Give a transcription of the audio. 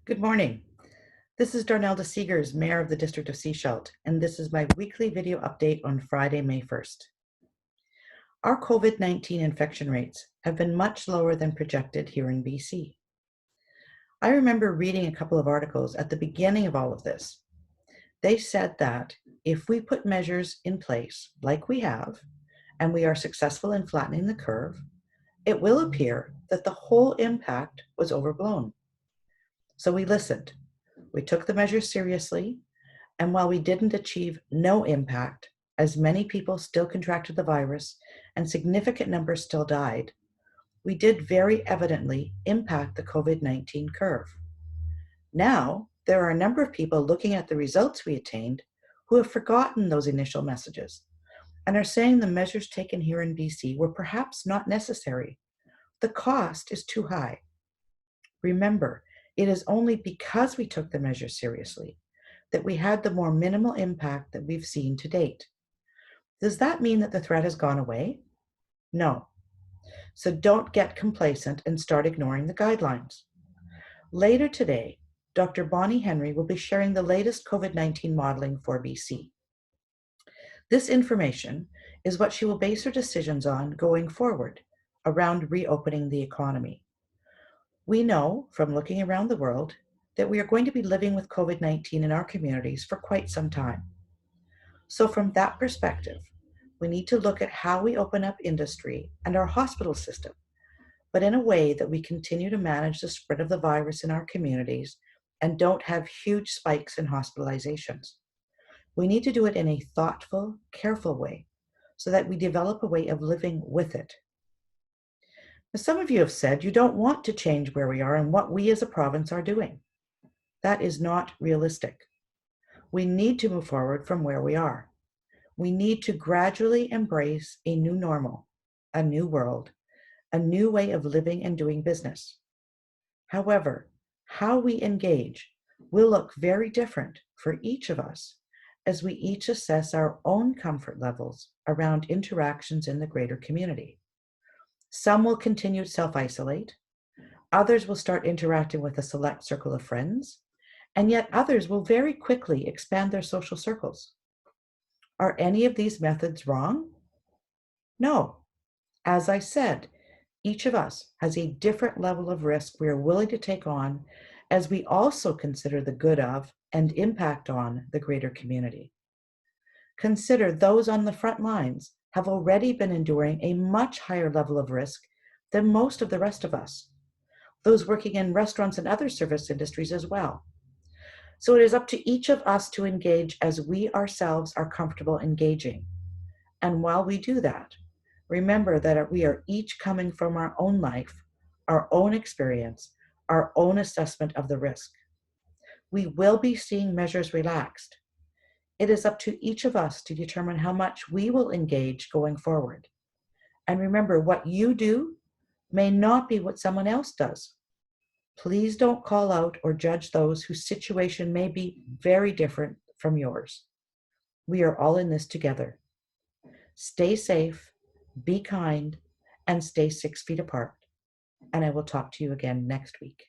Good morning. This is Darnelda Siegers, Mayor of the District of Sechelt, and this is my weekly video update on Friday, May 1st. Our COVID-19 infection rates have been much lower than projected here in BC. I remember reading a couple of articles at the beginning of all of this. They said that if we put measures in place like we have, and we are successful in flattening the curve, it will appear that the whole impact was overblown. So we listened. We took the measures seriously, and while we didn't achieve no impact, as many people still contracted the virus and significant numbers still died, we did very evidently impact the COVID-19 curve. Now, there are a number of people looking at the results we attained who have forgotten those initial messages and are saying the measures taken here in BC were perhaps not necessary. The cost is too high. Remember, it is only because we took the measures seriously that we had the more minimal impact that we've seen to date. Does that mean that the threat has gone away? No. So don't get complacent and start ignoring the guidelines. Later today, Dr. Bonnie Henry will be sharing the latest COVID-19 modeling for BC. This information is what she will base her decisions on going forward around reopening the economy. We know from looking around the world that we are going to be living with COVID-19 in our communities for quite some time. So from that perspective, we need to look at how we open up industry and our hospital system, but in a way that we continue to manage the spread of the virus in our communities and don't have huge spikes in hospitalizations. We need to do it in a thoughtful, careful way so that we develop a way of living with it. Now, some of you have said you don't want to change where we are and what we as a province are doing. That is not realistic. We need to move forward from where we are. We need to gradually embrace a new normal, a new world, a new way of living and doing business. However, how we engage will look very different for each of us as we each assess our own comfort levels around interactions in the greater community. Some will continue to self-isolate, others will start interacting with a select circle of friends, and yet others will very quickly expand their social circles. Are any of these methods wrong? No. As I said, each of us has a different level of risk we are willing to take on as we also consider the good of and impact on the greater community. Consider those on the front lines have already been enduring a much higher level of risk than most of the rest of us. Those working in restaurants and other service industries as well. So it is up to each of us to engage as we ourselves are comfortable engaging. And while we do that, remember that we are each coming from our own life, our own experience, our own assessment of the risk. We will be seeing measures relaxed. It is up to each of us to determine how much we will engage going forward. And remember, what you do may not be what someone else does. Please don't call out or judge those whose situation may be very different from yours. We are all in this together. Stay safe, be kind, and stay 6 feet apart. And I will talk to you again next week.